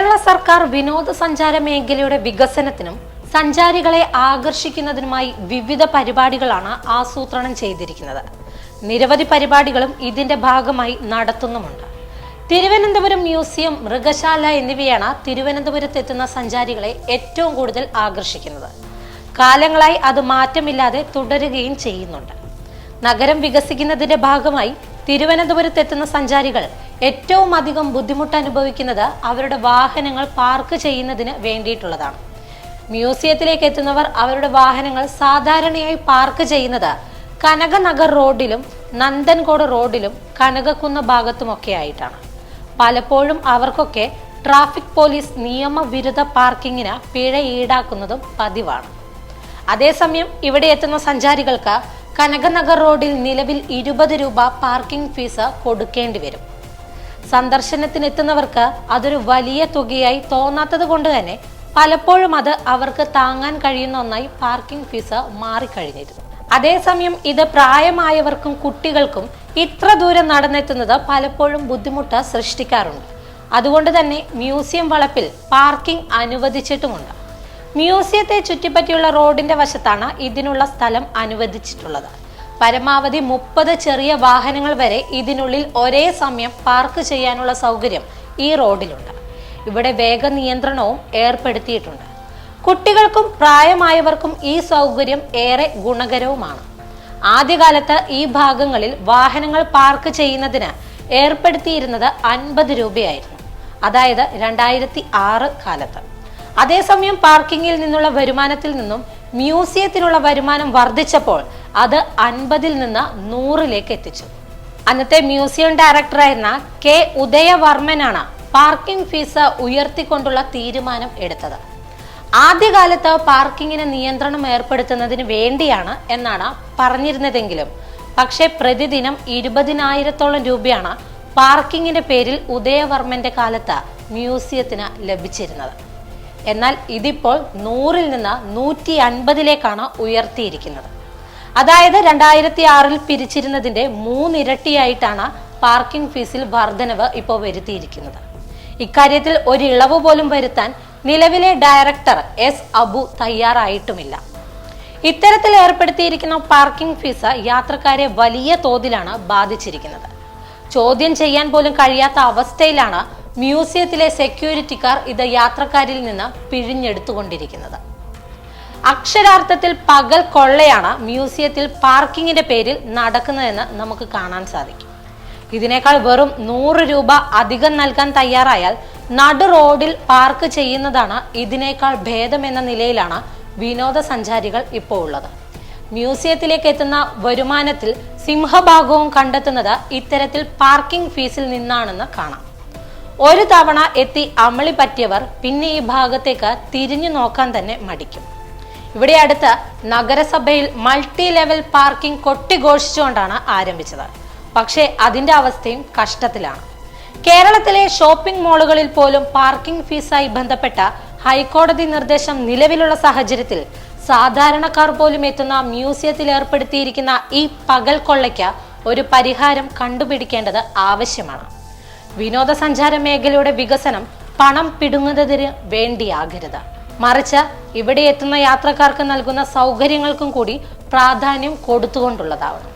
കേരള സർക്കാർ വിനോദസഞ്ചാര മേഖലയുടെ വികസനത്തിനും സഞ്ചാരികളെ ആകർഷിക്കുന്നതിനുമായി വിവിധ പരിപാടികളാണ് ആസൂത്രണം ചെയ്തിരിക്കുന്നത്. നിരവധി പരിപാടികളും ഇതിന്റെ ഭാഗമായി നടത്തുന്നുമുണ്ട്. തിരുവനന്തപുരം മ്യൂസിയം, മൃഗശാല എന്നിവയാണ് തിരുവനന്തപുരത്തെത്തുന്ന സഞ്ചാരികളെ ഏറ്റവും കൂടുതൽ ആകർഷിക്കുന്നത്. കാലങ്ങളായി അത് മാറ്റമില്ലാതെ തുടരുകയും ചെയ്യുന്നുണ്ട്. നഗരം വികസിക്കുന്നതിന്റെ ഭാഗമായി തിരുവനന്തപുരത്തെത്തുന്ന സഞ്ചാരികൾ ഏറ്റവും അധികം ബുദ്ധിമുട്ട് അനുഭവിക്കുന്നത് അവരുടെ വാഹനങ്ങൾ പാർക്ക് ചെയ്യുന്നതിന് വേണ്ടിയിട്ടുള്ളതാണ്. മ്യൂസിയത്തിലേക്ക് എത്തുന്നവർ അവരുടെ വാഹനങ്ങൾ സാധാരണയായി പാർക്ക് ചെയ്യുന്നത് കനകനഗർ റോഡിലും നന്ദൻകോട് റോഡിലും കനകക്കുന്ന് ഭാഗത്തുമൊക്കെ ആയിട്ടാണ്. പലപ്പോഴും അവർക്കൊക്കെ ട്രാഫിക് പോലീസ് നിയമവിരുദ്ധ പാർക്കിങ്ങിന് പിഴ ഈടാക്കുന്നതും പതിവാണ്. അതേസമയം ഇവിടെ എത്തുന്ന സഞ്ചാരികൾക്ക് കനകനഗർ റോഡിൽ നിലവിൽ 20 രൂപ പാർക്കിംഗ് ഫീസ് കൊടുക്കേണ്ടി വരും. സന്ദർശനത്തിനെത്തുന്നവർക്ക് അതൊരു വലിയ തുകയായി തോന്നാത്തത് കൊണ്ട് തന്നെ പലപ്പോഴും അത് അവർക്ക് താങ്ങാൻ കഴിയുന്ന ഒന്നായി പാർക്കിംഗ് ഫീസ് മാറിക്കഴിഞ്ഞിരുന്നു. അതേസമയം ഇത് പ്രായമായവർക്കും കുട്ടികൾക്കും ഇത്ര ദൂരം നടന്നെത്തുന്നത് പലപ്പോഴും ബുദ്ധിമുട്ട് സൃഷ്ടിക്കാറുണ്ട്. അതുകൊണ്ട് തന്നെ മ്യൂസിയം വളപ്പിൽ പാർക്കിംഗ് അനുവദിച്ചിട്ടുമുണ്ട്. മ്യൂസിയത്തെ ചുറ്റിപ്പറ്റിയുള്ള റോഡിന്റെ വശത്താണ് ഇതിനുള്ള സ്ഥലം അനുവദിച്ചിട്ടുള്ളത്. പരമാവധി 30 ചെറിയ വാഹനങ്ങൾ വരെ ഇതിനുള്ളിൽ ഒരേ സമയം പാർക്ക് ചെയ്യാനുള്ള സൗകര്യം ഈ റോഡിലുണ്ട്. ഇവിടെ വേഗ നിയന്ത്രണവും ഏർപ്പെടുത്തിയിട്ടുണ്ട്. കുട്ടികൾക്കും പ്രായമായവർക്കും ഈ സൗകര്യം ഏറെ ഗുണകരവുമാണ്. ആദ്യകാലത്ത് ഈ ഭാഗങ്ങളിൽ വാഹനങ്ങൾ പാർക്ക് ചെയ്യുന്നതിന് ഏർപ്പെടുത്തിയിരുന്നത് 50 രൂപയായിരുന്നു, അതായത് 2006 കാലത്ത്. അതേസമയം പാർക്കിങ്ങിൽ നിന്നുള്ള വരുമാനത്തിൽ നിന്നും മ്യൂസിയത്തിനുള്ള വരുമാനം വർദ്ധിച്ചപ്പോൾ അത് 50-ൽ നിന്ന് 100-ലേക്ക് എത്തിച്ചു. അന്നത്തെ മ്യൂസിയം ഡയറക്ടറായിരുന്ന കെ ഉദയവർമ്മനാണ് പാർക്കിംഗ് ഫീസ് ഉയർത്തിക്കൊണ്ടുള്ള തീരുമാനം എടുത്തത്. ആദ്യകാലത്ത് പാർക്കിങ്ങിന് നിയന്ത്രണം ഏർപ്പെടുത്തുന്നതിന് വേണ്ടിയാണ് എന്നാണ് പറഞ്ഞിരുന്നതെങ്കിലും പക്ഷെ പ്രതിദിനം 20,000-ഓളം രൂപയാണ് പാർക്കിങ്ങിന്റെ പേരിൽ ഉദയവർമ്മന്റെ കാലത്ത് മ്യൂസിയത്തിന് ലഭിച്ചിരുന്നത്. എന്നാൽ ഇതിപ്പോൾ 100-ൽ നിന്ന് 150-ലേക്കാണ് ഉയർത്തിയിരിക്കുന്നത്. അതായത് 2006-ൽ പിരിച്ചിരുന്നതിന്റെ 3 ഇരട്ടിയായിട്ടാണ് പാർക്കിംഗ് ഫീസിൽ വർധനവ് ഇപ്പോൾ വരുത്തിയിരിക്കുന്നത്. ഇക്കാര്യത്തിൽ ഒരു ഇളവ് പോലും വരുത്താൻ നിലവിലെ ഡയറക്ടർ എസ് അബു തയ്യാറായിട്ടുമില്ല. ഇത്തരത്തിൽ ഏർപ്പെടുത്തിയിരിക്കുന്ന പാർക്കിംഗ് ഫീസ് യാത്രക്കാരെ വലിയ തോതിലാണ് ബാധിച്ചിരിക്കുന്നത്. ചോദ്യം ചെയ്യാൻ പോലും കഴിയാത്ത അവസ്ഥയിലാണ് മ്യൂസിയത്തിലെ സെക്യൂരിറ്റിക്കാർ ഇത് യാത്രക്കാരിൽ നിന്ന് പിഴിഞ്ഞെടുത്തുകൊണ്ടിരിക്കുന്നത്. അക്ഷരാർത്ഥത്തിൽ പകൽ കൊള്ളയാണ് മ്യൂസിയത്തിൽ പാർക്കിങ്ങിന്റെ പേരിൽ നടക്കുന്നതെന്ന് നമുക്ക് കാണാൻ സാധിക്കും. ഇതിനേക്കാൾ വെറും 100 രൂപ അധികം നൽകാൻ തയ്യാറായാൽ നടു റോഡിൽ പാർക്ക് ചെയ്യുന്നതാണ് ഇതിനേക്കാൾ ഭേദമെന്ന നിലയിലാണ് വിനോദസഞ്ചാരികൾ ഇപ്പോൾ ഉള്ളത്. മ്യൂസിയത്തിലേക്ക് എത്തുന്ന വരുമാനത്തിൽ സിംഹഭാഗവും കണ്ടെത്തുന്നത് ഇത്തരത്തിൽ പാർക്കിംഗ് ഫീസിൽ നിന്നാണെന്ന് കാണാം. ഒരു തവണ എത്തി അമളി പറ്റിയവർ പിന്നെ ഈ ഭാഗത്തേക്ക് തിരിഞ്ഞു നോക്കാൻ തന്നെ മടിക്കും. ഇവിടെ അടുത്ത് നഗരസഭയിൽ മൾട്ടി ലെവൽ പാർക്കിംഗ് കൊട്ടിഘോഷിച്ചുകൊണ്ടാണ് ആരംഭിച്ചത്. പക്ഷേ അതിന്റെ അവസ്ഥയും കഷ്ടത്തിലാണ്. കേരളത്തിലെ ഷോപ്പിംഗ് മാളുകളിൽ പോലും പാർക്കിംഗ് ഫീസായി ബന്ധപ്പെട്ട ഹൈക്കോടതി നിർദ്ദേശം നിലവിലുള്ള സാഹചര്യത്തിൽ സാധാരണക്കാർ പോലും എത്തുന്ന മ്യൂസിയത്തിൽ ഏർപ്പെടുത്തിയിരിക്കുന്ന ഈ പകൽ കൊള്ളയ്ക്ക് ഒരു പരിഹാരം കണ്ടുപിടിക്കേണ്ടത് ആവശ്യമാണ്. വിനോദസഞ്ചാര മേഖലയുടെ വികസനം പണം പിടുങ്ങുന്നതിന് വേണ്ടിയാകരുത്, മറിച്ച് ഇവിടെ എത്തുന്ന യാത്രക്കാർക്ക് നൽകുന്ന സൗകര്യങ്ങൾക്കും കൂടി പ്രാധാന്യം കൊടുത്തുകൊണ്ടുള്ളതാവണം.